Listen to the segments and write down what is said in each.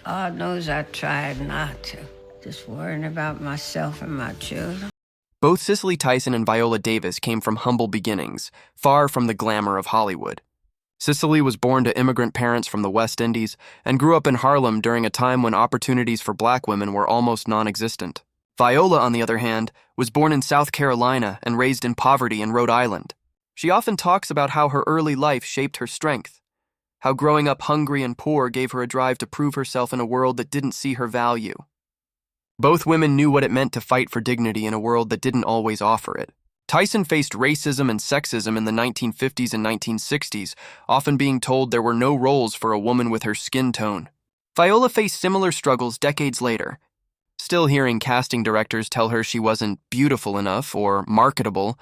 God knows I tried not to. Just worrying about myself and my children. Both Cicely Tyson and Viola Davis came from humble beginnings, far from the glamour of Hollywood. Cicely was born to immigrant parents from the West Indies and grew up in Harlem during a time when opportunities for black women were almost non-existent. Viola, on the other hand, was born in South Carolina and raised in poverty in Rhode Island. She often talks about how her early life shaped her strength, how growing up hungry and poor gave her a drive to prove herself in a world that didn't see her value. Both women knew what it meant to fight for dignity in a world that didn't always offer it. Tyson faced racism and sexism in the 1950s and 1960s, often being told there were no roles for a woman with her skin tone. Viola faced similar struggles decades later, still hearing casting directors tell her she wasn't beautiful enough or marketable.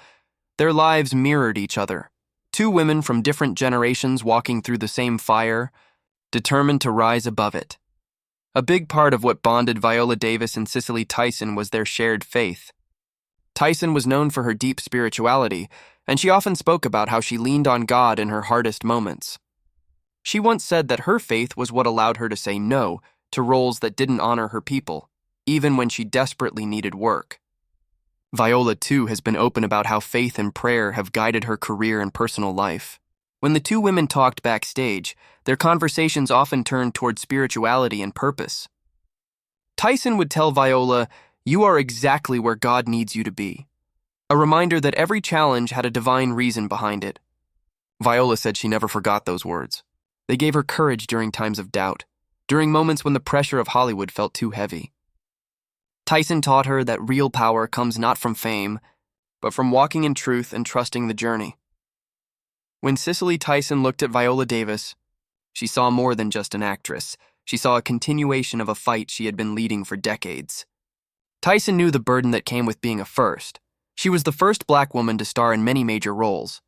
Their lives mirrored each other. Two women from different generations walking through the same fire, determined to rise above it. A big part of what bonded Viola Davis and Cicely Tyson was their shared faith. Tyson was known for her deep spirituality, and she often spoke about how she leaned on God in her hardest moments. She once said that her faith was what allowed her to say no to roles that didn't honor her people, even when she desperately needed work. Viola, too, has been open about how faith and prayer have guided her career and personal life. When the two women talked backstage, their conversations often turned toward spirituality and purpose. Tyson would tell Viola, "You are exactly where God needs you to be," a reminder that every challenge had a divine reason behind it. Viola said she never forgot those words. They gave her courage during times of doubt, during moments when the pressure of Hollywood felt too heavy. Tyson taught her that real power comes not from fame, but from walking in truth and trusting the journey. When Cicely Tyson looked at Viola Davis, she saw more than just an actress. She saw a continuation of a fight she had been leading for decades. Tyson knew the burden that came with being a first. She was the first black woman to star in many major roles,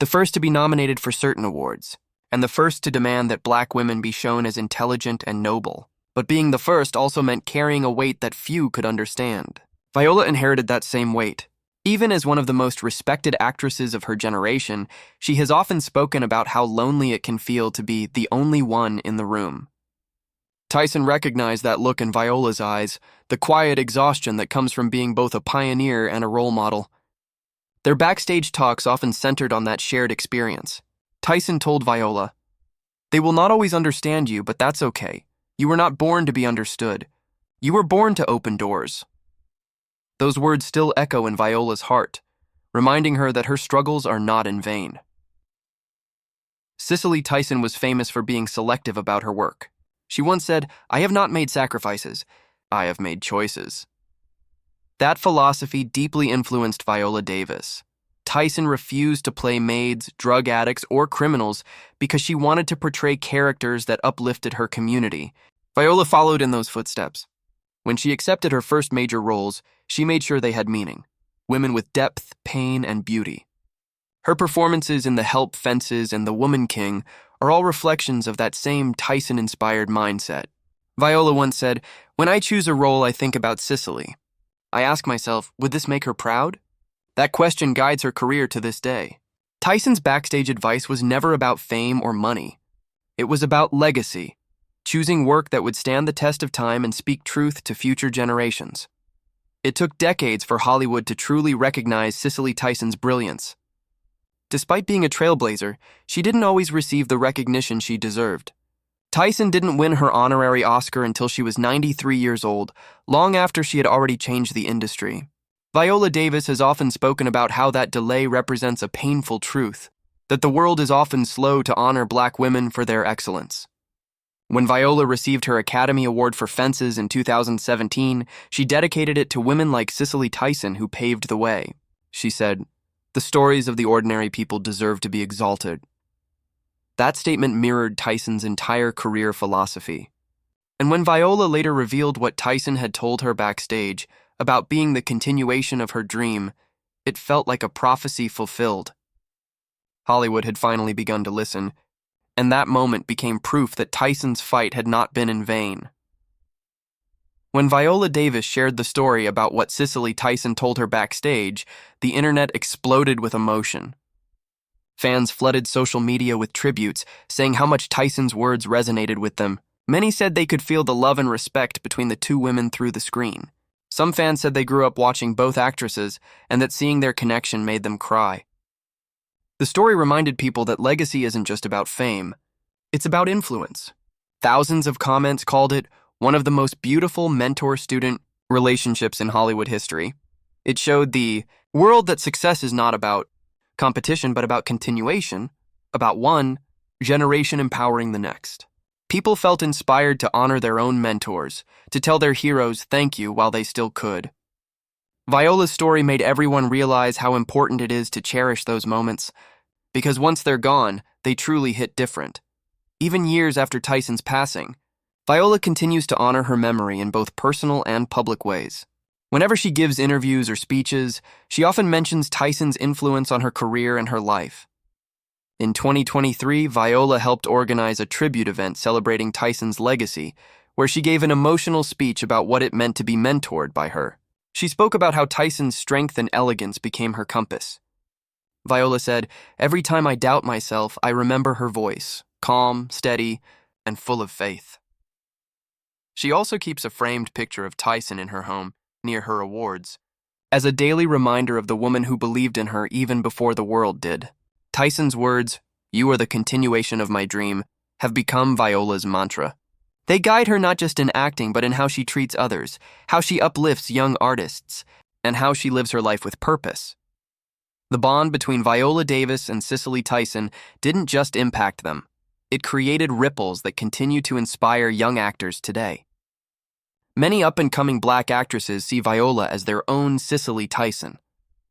the first to be nominated for certain awards, and the first to demand that black women be shown as intelligent and noble. But being the first also meant carrying a weight that few could understand. Viola inherited that same weight. Even as one of the most respected actresses of her generation, she has often spoken about how lonely it can feel to be the only one in the room. Tyson recognized that look in Viola's eyes, the quiet exhaustion that comes from being both a pioneer and a role model. Their backstage talks often centered on that shared experience. Tyson told Viola, "They will not always understand you, but that's okay. You were not born to be understood. You were born to open doors." Those words still echo in Viola's heart, reminding her that her struggles are not in vain. Cicely Tyson was famous for being selective about her work. She once said, "I have not made sacrifices. I have made choices." That philosophy deeply influenced Viola Davis. Tyson refused to play maids, drug addicts, or criminals because she wanted to portray characters that uplifted her community. Viola followed in those footsteps. When she accepted her first major roles, she made sure they had meaning, women with depth, pain, and beauty. Her performances in The Help, Fences, and The Woman King are all reflections of that same Tyson-inspired mindset. Viola once said, "When I choose a role, I think about Cicely. I ask myself, would this make her proud?" That question guides her career to this day. Tyson's backstage advice was never about fame or money. It was about legacy, choosing work that would stand the test of time and speak truth to future generations. It took decades for Hollywood to truly recognize Cicely Tyson's brilliance. Despite being a trailblazer, she didn't always receive the recognition she deserved. Tyson didn't win her honorary Oscar until she was 93 years old, long after she had already changed the industry. Viola Davis has often spoken about how that delay represents a painful truth, that the world is often slow to honor black women for their excellence. When Viola received her Academy Award for Fences in 2017, she dedicated it to women like Cicely Tyson who paved the way. She said, "The stories of the ordinary people deserve to be exalted." That statement mirrored Tyson's entire career philosophy. And when Viola later revealed what Tyson had told her backstage about being the continuation of her dream, it felt like a prophecy fulfilled. Hollywood had finally begun to listen, and that moment became proof that Tyson's fight had not been in vain. When Viola Davis shared the story about what Cicely Tyson told her backstage, the internet exploded with emotion. Fans flooded social media with tributes, saying how much Tyson's words resonated with them. Many said they could feel the love and respect between the two women through the screen. Some fans said they grew up watching both actresses and that seeing their connection made them cry. The story reminded people that legacy isn't just about fame, it's about influence. Thousands of comments called it one of the most beautiful mentor-student relationships in Hollywood history. It showed the world that success is not about competition, but about continuation, about one generation empowering the next. People felt inspired to honor their own mentors, to tell their heroes thank you while they still could. Viola's story made everyone realize how important it is to cherish those moments, because once they're gone, they truly hit different. Even years after Tyson's passing, Viola continues to honor her memory in both personal and public ways. Whenever she gives interviews or speeches, she often mentions Tyson's influence on her career and her life. In 2023, Viola helped organize a tribute event celebrating Tyson's legacy, where she gave an emotional speech about what it meant to be mentored by her. She spoke about how Tyson's strength and elegance became her compass. Viola said, "Every time I doubt myself, I remember her voice, calm, steady, and full of faith." She also keeps a framed picture of Tyson in her home, near her awards, as a daily reminder of the woman who believed in her even before the world did. Tyson's words, "You are the continuation of my dream," have become Viola's mantra. They guide her not just in acting, but in how she treats others, how she uplifts young artists, and how she lives her life with purpose. The bond between Viola Davis and Cicely Tyson didn't just impact them. It created ripples that continue to inspire young actors today. Many up-and-coming black actresses see Viola as their own Cicely Tyson.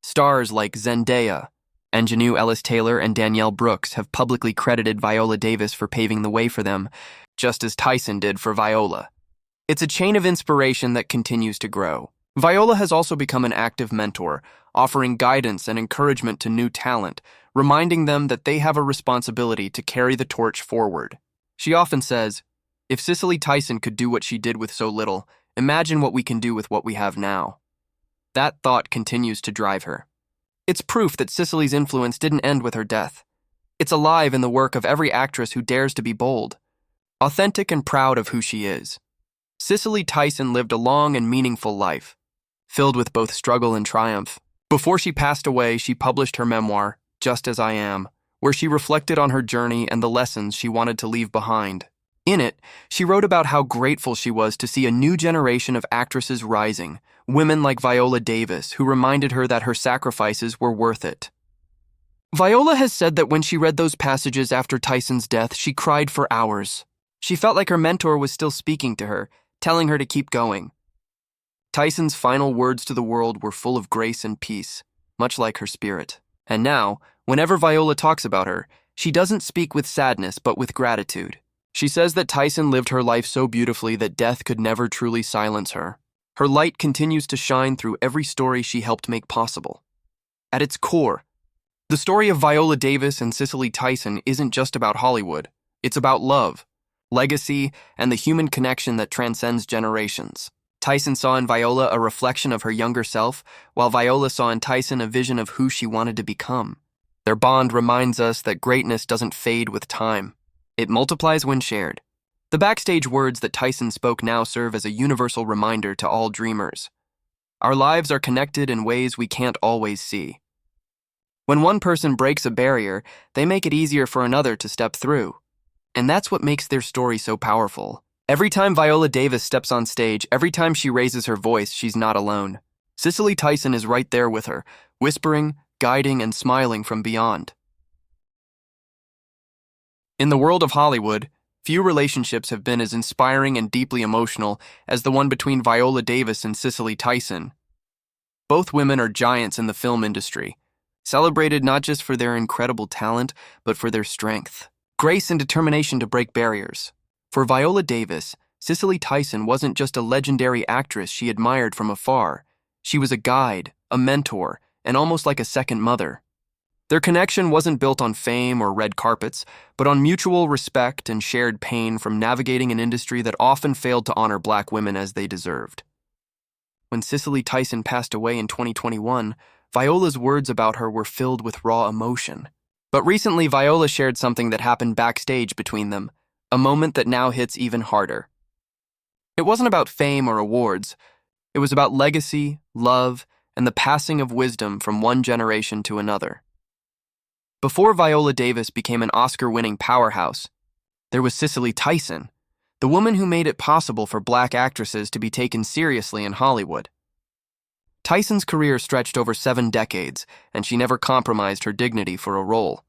Stars like Zendaya, Anjanou Ellis-Taylor, and Danielle Brooks have publicly credited Viola Davis for paving the way for them, just as Tyson did for Viola. It's a chain of inspiration that continues to grow. Viola has also become an active mentor, offering guidance and encouragement to new talent, reminding them that they have a responsibility to carry the torch forward. She often says, "If Cicely Tyson could do what she did with so little, imagine what we can do with what we have now." That thought continues to drive her. It's proof that Cicely's influence didn't end with her death. It's alive in the work of every actress who dares to be bold, authentic and proud of who she is. Cicely Tyson lived a long and meaningful life, filled with both struggle and triumph. Before she passed away, she published her memoir, Just As I Am, where she reflected on her journey and the lessons she wanted to leave behind. In it, she wrote about how grateful she was to see a new generation of actresses rising, women like Viola Davis, who reminded her that her sacrifices were worth it. Viola has said that when she read those passages after Tyson's death, she cried for hours. She felt like her mentor was still speaking to her, telling her to keep going. Tyson's final words to the world were full of grace and peace, much like her spirit. And now, whenever Viola talks about her, she doesn't speak with sadness but with gratitude. She says that Tyson lived her life so beautifully that death could never truly silence her. Her light continues to shine through every story she helped make possible. At its core, the story of Viola Davis and Cicely Tyson isn't just about Hollywood. It's about love, legacy, and the human connection that transcends generations. Tyson saw in Viola a reflection of her younger self, while Viola saw in Tyson a vision of who she wanted to become. Their bond reminds us that greatness doesn't fade with time. It multiplies when shared. The backstage words that Tyson spoke now serve as a universal reminder to all dreamers. Our lives are connected in ways we can't always see. When one person breaks a barrier, they make it easier for another to step through. And that's what makes their story so powerful. Every time Viola Davis steps on stage, every time she raises her voice, she's not alone. Cicely Tyson is right there with her, whispering, guiding, and smiling from beyond. In the world of Hollywood, few relationships have been as inspiring and deeply emotional as the one between Viola Davis and Cicely Tyson. Both women are giants in the film industry, celebrated not just for their incredible talent, but for their strength, grace, and determination to break barriers. For Viola Davis, Cicely Tyson wasn't just a legendary actress she admired from afar. She was a guide, a mentor, and almost like a second mother. Their connection wasn't built on fame or red carpets, but on mutual respect and shared pain from navigating an industry that often failed to honor black women as they deserved. When Cicely Tyson passed away in 2021, Viola's words about her were filled with raw emotion. But recently, Viola shared something that happened backstage between them, a moment that now hits even harder. It wasn't about fame or awards. It was about legacy, love, and the passing of wisdom from one generation to another. Before Viola Davis became an Oscar-winning powerhouse, there was Cicely Tyson, the woman who made it possible for black actresses to be taken seriously in Hollywood. Tyson's career stretched over 7 decades, and she never compromised her dignity for a role.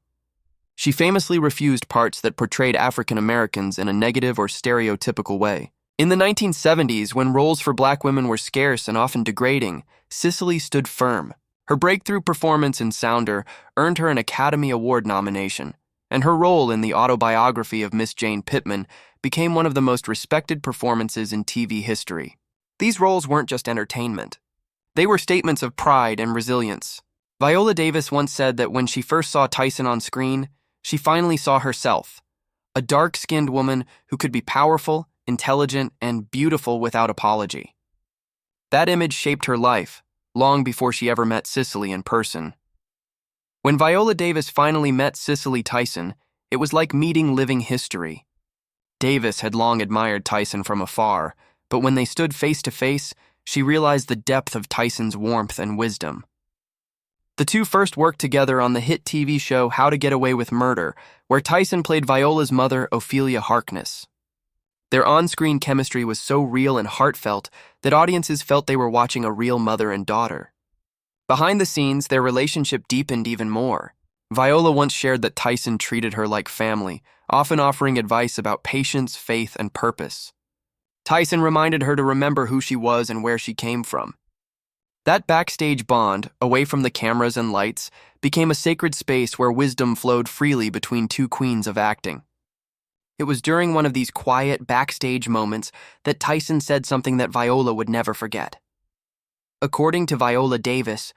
She famously refused parts that portrayed African Americans in a negative or stereotypical way. In the 1970s, when roles for black women were scarce and often degrading, Cicely stood firm. Her breakthrough performance in Sounder earned her an Academy Award nomination, and her role in the autobiography of Miss Jane Pittman became one of the most respected performances in TV history. These roles weren't just entertainment. They were statements of pride and resilience. Viola Davis once said that when she first saw Tyson on screen, she finally saw herself, a dark-skinned woman who could be powerful, intelligent, and beautiful without apology. That image shaped her life, long before she ever met Cicely in person. When Viola Davis finally met Cicely Tyson, it was like meeting living history. Davis had long admired Tyson from afar, but when they stood face to face, she realized the depth of Tyson's warmth and wisdom. The two first worked together on the hit TV show How to Get Away with Murder, where Tyson played Viola's mother, Ophelia Harkness. Their on-screen chemistry was so real and heartfelt that audiences felt they were watching a real mother and daughter. Behind the scenes, their relationship deepened even more. Viola once shared that Tyson treated her like family, often offering advice about patience, faith, and purpose. Tyson reminded her to remember who she was and where she came from. That backstage bond, away from the cameras and lights, became a sacred space where wisdom flowed freely between two queens of acting. It was during one of these quiet backstage moments that Tyson said something that Viola would never forget. According to Viola Davis,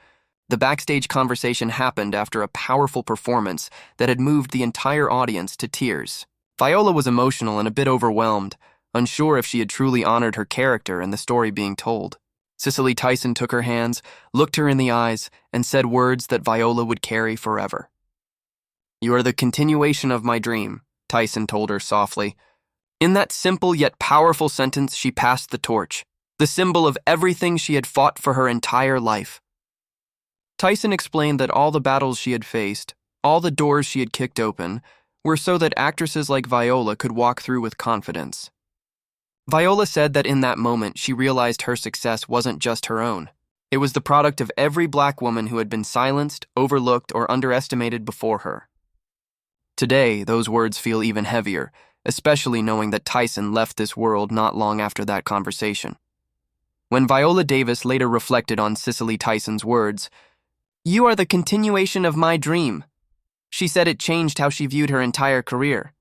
the backstage conversation happened after a powerful performance that had moved the entire audience to tears. Viola was emotional and a bit overwhelmed, unsure if she had truly honored her character and the story being told. Cicely Tyson took her hands, looked her in the eyes, and said words that Viola would carry forever. "You are the continuation of my dream," Tyson told her softly. In that simple yet powerful sentence, she passed the torch, the symbol of everything she had fought for her entire life. Tyson explained that all the battles she had faced, all the doors she had kicked open, were so that actresses like Viola could walk through with confidence. Viola said that in that moment she realized her success wasn't just her own. It was the product of every black woman who had been silenced, overlooked, or underestimated before her. Today, those words feel even heavier, especially knowing that Tyson left this world not long after that conversation. When Viola Davis later reflected on Cicely Tyson's words, "You are the continuation of my dream," she said it changed how she viewed her entire career.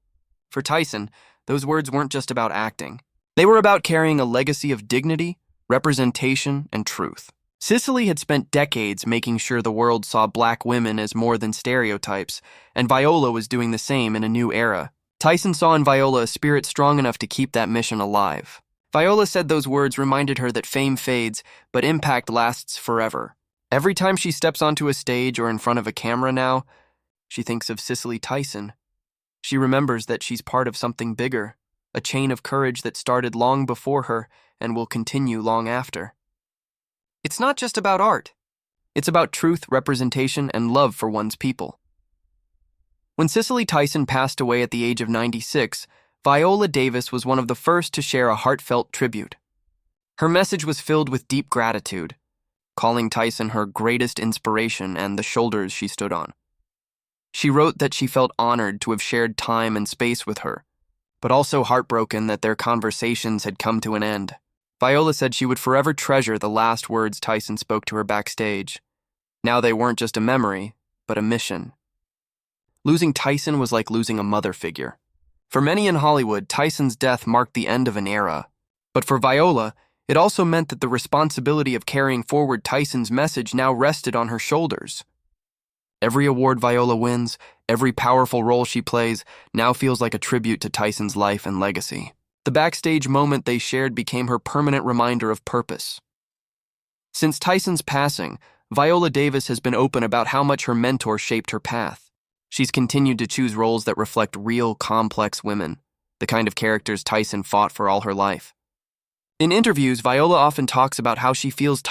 For Tyson, those words weren't just about acting. They were about carrying a legacy of dignity, representation, and truth. Cicely had spent decades making sure the world saw black women as more than stereotypes, and Viola was doing the same in a new era. Tyson saw in Viola a spirit strong enough to keep that mission alive. Viola said those words reminded her that fame fades, but impact lasts forever. Every time she steps onto a stage or in front of a camera now, she thinks of Cicely Tyson. She remembers that she's part of something bigger, a chain of courage that started long before her and will continue long after. It's not just about art. It's about truth, representation, and love for one's people. When Cicely Tyson passed away at the age of 96, Viola Davis was one of the first to share a heartfelt tribute. Her message was filled with deep gratitude, calling Tyson her greatest inspiration and the shoulders she stood on. She wrote that she felt honored to have shared time and space with her, but also heartbroken that their conversations had come to an end. Viola said she would forever treasure the last words Tyson spoke to her backstage. Now they weren't just a memory, but a mission. Losing Tyson was like losing a mother figure. For many in Hollywood, Tyson's death marked the end of an era. But for Viola, it also meant that the responsibility of carrying forward Tyson's message now rested on her shoulders. Every award Viola wins, every powerful role she plays, now feels like a tribute to Tyson's life and legacy. The backstage moment they shared became her permanent reminder of purpose. Since Tyson's passing, Viola Davis has been open about how much her mentor shaped her path. She's continued to choose roles that reflect real, complex women, the kind of characters Tyson fought for all her life. In interviews, Viola often talks about how she feels